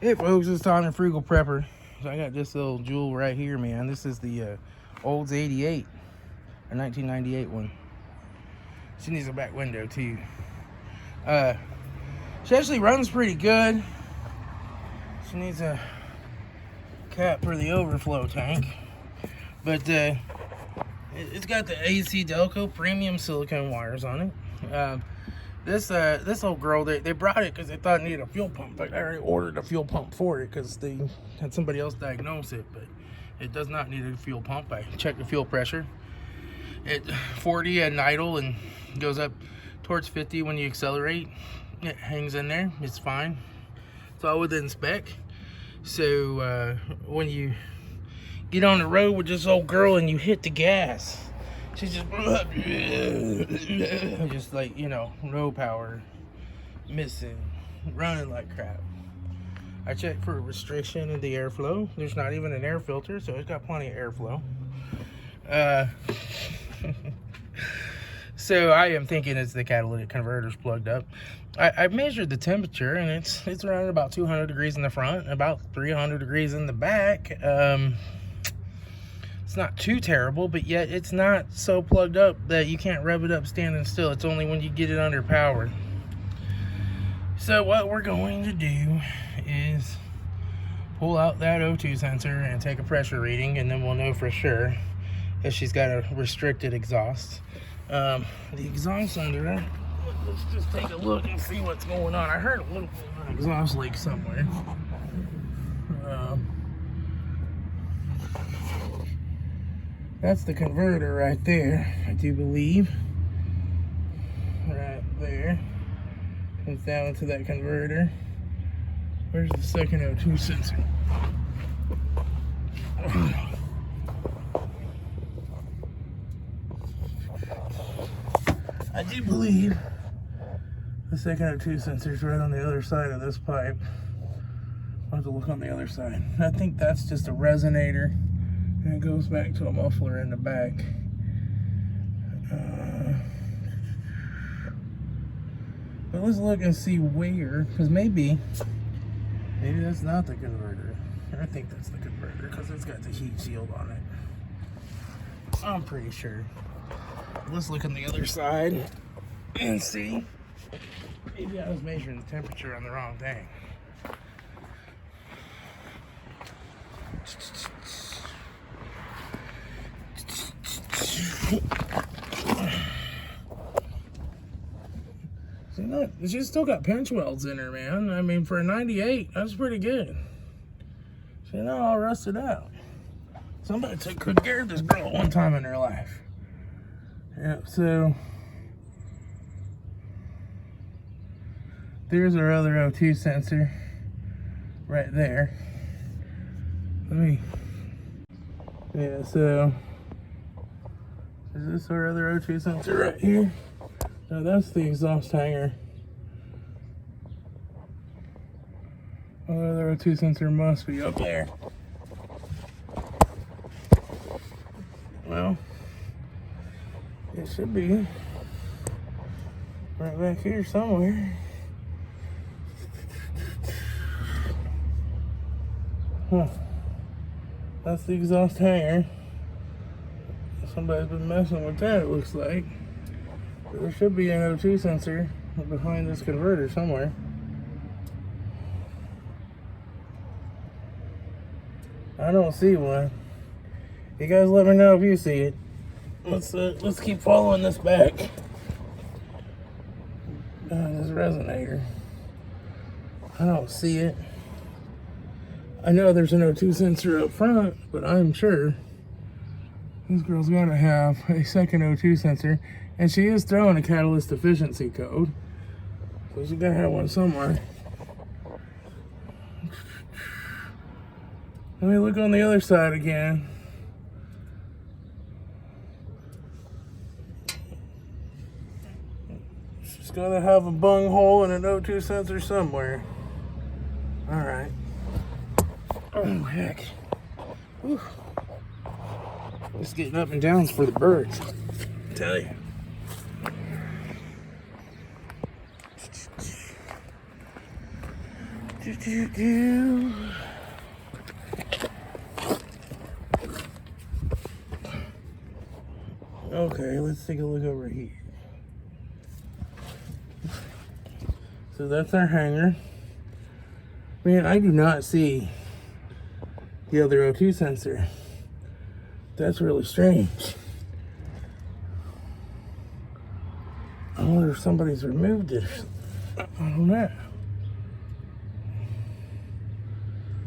Hey folks, it's Tommy Frugal Prepper. So I got this little jewel right here, man. This is the Olds 88, a 1998 one. She needs a back window too. She actually runs pretty good. She needs a cap for the overflow tank, but it's got the AC Delco premium silicone wires on it. This old girl, they brought it because they thought it needed a fuel pump. But I already ordered a fuel pump for it because they had somebody else diagnose it. But it does not need a fuel pump. I checked the fuel pressure. It 40 at idle and goes up towards 50 when you accelerate. It hangs in there. It's fine. It's all within spec. So when you get on the road with this old girl and you hit the gas, she's just like, you know, no power, missing, running like crap. I checked for a restriction in the airflow. There's not even an air filter, so it's got plenty of airflow. So I am thinking it's the catalytic converter's plugged up. I measured the temperature, and it's around about 200 degrees in the front, about 300 degrees in the back. It's not too terrible, but yet it's not so plugged up that you can't rev it up standing still. It's only when you get it under powered. So what we're going to do is pull out that O2 sensor and take a pressure reading, and then we'll know for sure if she's got a restricted exhaust. The exhaust under her, let's just take a look and see what's going on. I heard a little bit of an exhaust leak somewhere. That's the converter right there, I do believe. Right there. Comes down into that converter. Where's the second O2 sensor? I do believe the second O2 sensor is right on the other side of this pipe. I'll have to look on the other side. I think that's just a resonator. And it goes back to a muffler in the back. But let's look and see where, because maybe that's not the converter. I think that's the converter because it's got the heat shield on it. I'm pretty sure. Let's look on the other side and see. Maybe I was measuring the temperature on the wrong thing. See, look, she's still got pinch welds in her, man. I mean, for a 98, that's pretty good. She's not all rusted out. Somebody took good care of this girl one time in her life. Yeah, so there's our other O2 sensor right there. Yeah, so is this our other O2 sensor right here? No, that's the exhaust hanger. Our other O2 sensor must be up there. Well, it should be right back here somewhere. Huh. That's the exhaust hanger. Somebody's been messing with that, it looks like. But there should be an O2 sensor behind this converter somewhere. I don't see one. You guys let me know if you see it. Let's keep following this back. This resonator. I don't see it. I know there's an O2 sensor up front, but I'm sure this girl's gotta have a second O2 sensor, and she is throwing a catalyst efficiency code, so she's gotta have one somewhere. Let me look on the other side again. She's gotta have a bung hole and an O2 sensor somewhere. All right. Oh, heck. Whew. Just getting up and downs for the birds, I tell you. Okay, let's take a look over here. So that's our hanger. Man, I do not see the other O2 sensor. That's really strange. I wonder if somebody's removed it. I don't know.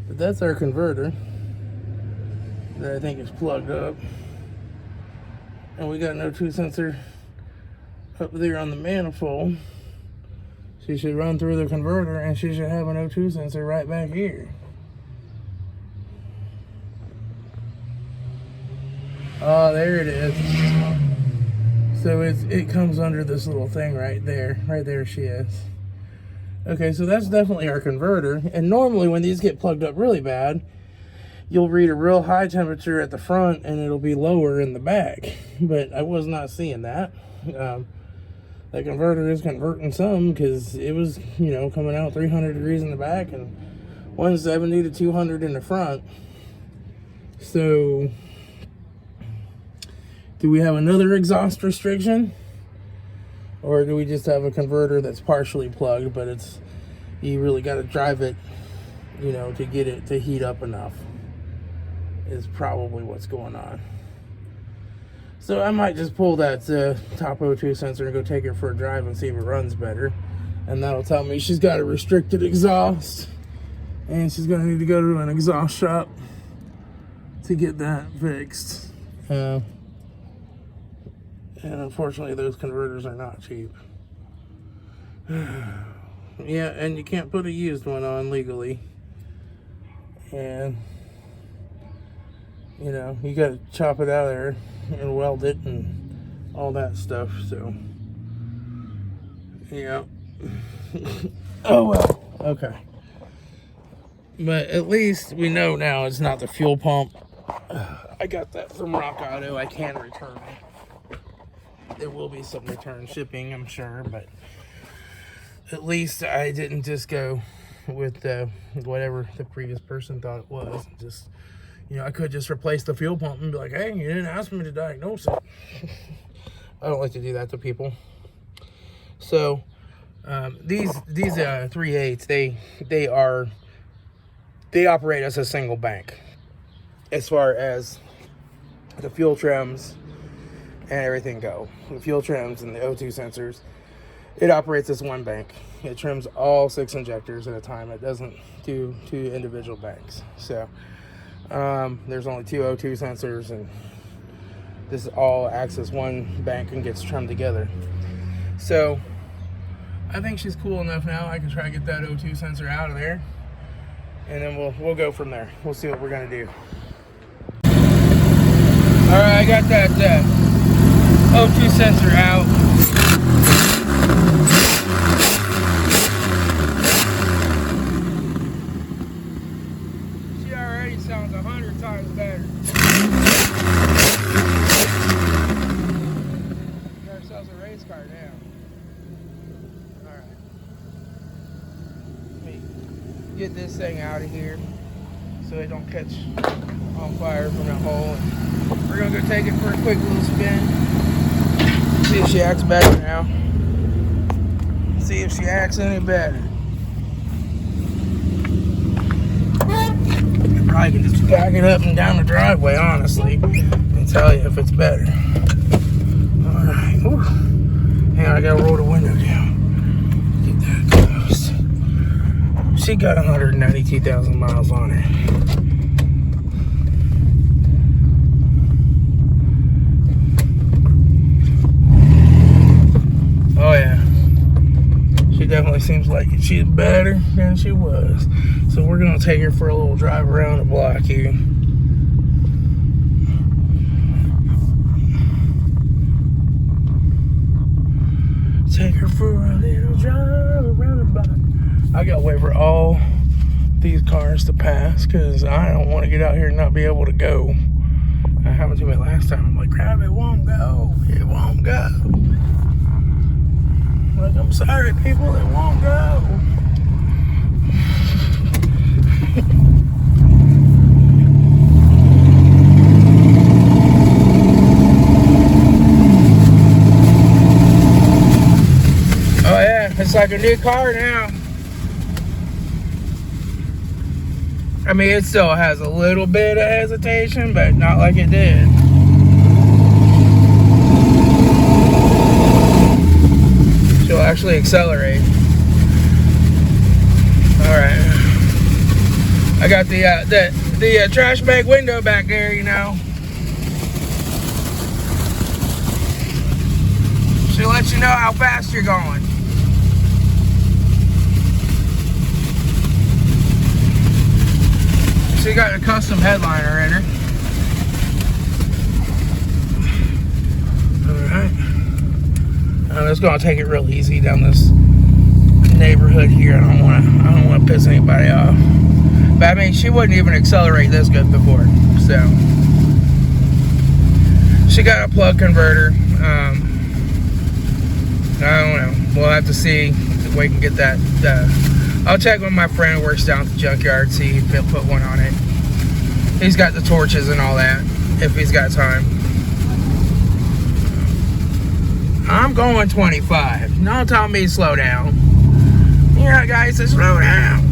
But that's our converter that I think is plugged up. And we got an O2 sensor up there on the manifold. She should run through the converter and she should have an O2 sensor right back here. Oh, there it is. So it comes under this little thing right there. Right there she is. Okay, so that's definitely our converter. And normally when these get plugged up really bad, you'll read a real high temperature at the front and it'll be lower in the back. But I was not seeing that. The converter is converting some because it was, you know, coming out 300 degrees in the back and 170 to 200 in the front. So, do we have another exhaust restriction? Or do we just have a converter that's partially plugged, but it's, you really got to drive it, you know, to get it to heat up enough, is probably what's going on. So I might just pull that top O2 sensor and go take her for a drive and see if it runs better. And that'll tell me she's got a restricted exhaust. And she's going to need to go to an exhaust shop to get that fixed. And unfortunately, those converters are not cheap. Yeah, and you can't put a used one on legally. And, you know, you got to chop it out of there and weld it and all that stuff. So, yeah. Oh, well. Okay. But at least we know now it's not the fuel pump. I got that from Rock Auto. I can return it. There will be some return shipping, I'm sure, but at least I didn't just go with whatever the previous person thought it was. Just, you know, I could just replace the fuel pump and be like, hey, you didn't ask me to diagnose it. I don't like to do that to people. So these 3.8s, they operate as a single bank as far as the fuel trims and everything go. The fuel trims and the O2 sensors, it operates as one bank. It trims all 6 injectors at a time. It doesn't do 2 individual banks. So there's only 2 O2 sensors, and this all acts as one bank and gets trimmed together. So I think she's cool enough now. I can try to get that O2 sensor out of there, and then we'll go from there. We'll see what we're gonna do. All right, I got that O2 sensor out. She already sounds 100 times better. Got ourselves a race car now. All right. Let me get this thing out of here so it don't catch on fire from that hole. We're gonna go take it for a quick little spin. See if she acts better now. See if she acts any better. Probably can just back it up and down the driveway, honestly, and tell you if it's better. Alright. Hang on, I gotta roll the window down. Get that close. She got 192,000 miles on her. Oh yeah, she definitely seems like she's better than she was. So we're gonna take her for a little drive around the block here. Take her for a little drive around the block. I gotta wait for all these cars to pass because I don't want to get out here and not be able to go. That happened to me last time. I'm like, crap, it won't go. It won't go. Like, I'm sorry, people, it won't go. like a new car now. I mean, it still has a little bit of hesitation, but not like it did. She'll actually accelerate. All right. I got the trash bag window back there, you know. She'll let you know how fast you're going. She got a custom headliner in her. All right. I'm just gonna take it real easy down this neighborhood here. I don't want to piss anybody off. But I mean, she wouldn't even accelerate this good before. So she got a plug converter. I don't know. We'll have to see if we can get that. I'll check with my friend who works down at the junkyard, see if he'll put one on it. He's got the torches and all that, if he's got time. I'm going 25. Don't tell me to slow down. Yeah, guys, to slow down.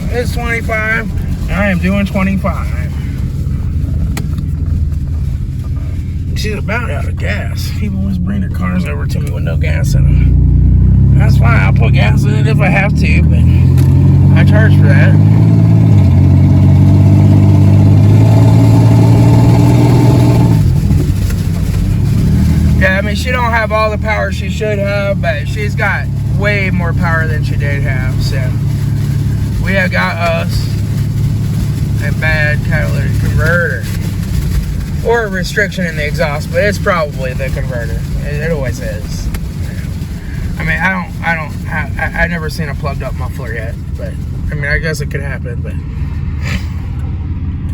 It's 25. I am doing 25. She's about out of gas. People always bring their cars over to me with no gas in them. That's fine. I'll put gas in it if I have to, but I charge for that. Yeah, I mean, she don't have all the power she should have, but she's got way more power than she did have. So we have got us a bad catalytic converter. Or a restriction in the exhaust, but it's probably the converter. It always is. I mean, I never seen a plugged up muffler yet, but I mean, I guess it could happen. But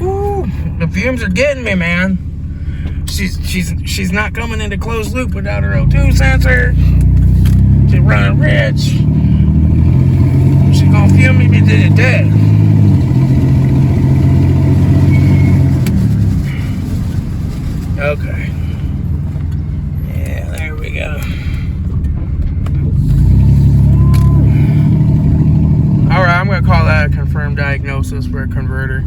ooh, the fumes are getting me, man. She's not coming into closed loop without her O2 sensor. She's running rich. She's gonna fume me to death. Okay. Yeah, there we go. Alright, I'm going to call that a confirmed diagnosis for a converter.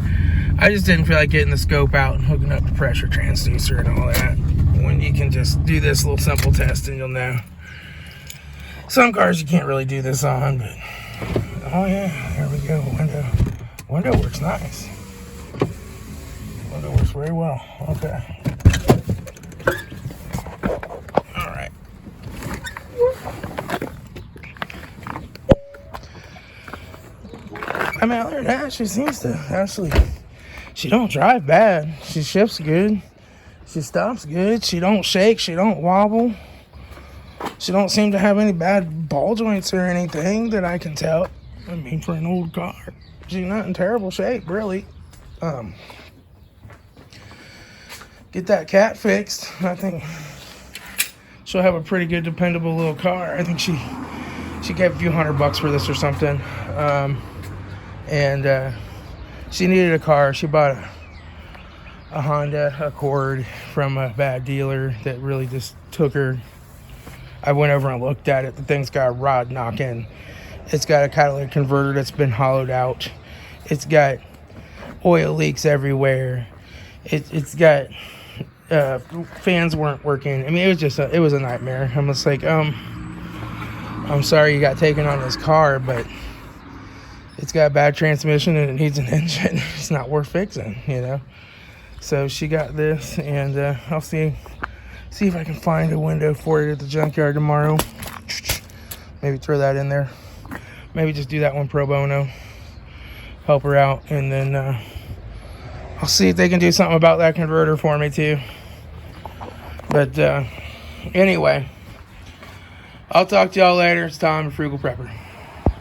I just didn't feel like getting the scope out and hooking up the pressure transducer and all that. When you can just do this little simple test and you'll know. Some cars you can't really do this on, but... Oh yeah, there we go. Window works nice. Window works very well. Okay. I mean, other than that, she seems to actually, she don't drive bad. She shifts good. She stops good. She don't shake. She don't wobble. She don't seem to have any bad ball joints or anything that I can tell. I mean, for an old car, she's not in terrible shape, really. Get that cat fixed. I think she'll have a pretty good, dependable little car. I think she gave a few $100 for this or something. And she needed a car. She bought a Honda Accord from a bad dealer that really just took her. I went over and looked at it. The thing's got a rod knocking. It's got a catalytic converter that's been hollowed out. It's got oil leaks everywhere. It's got fans weren't working. I mean, it was a nightmare. I'm just like, I'm sorry you got taken on this car, but it's got a bad transmission and it needs an engine. It's not worth fixing, you know. So she got this, and I'll see if I can find a window for it at the junkyard tomorrow. Maybe throw that in there. Maybe just do that one pro bono. Help her out, and then I'll see if they can do something about that converter for me too. But anyway, I'll talk to y'all later. It's Tom, Frugal Prepper.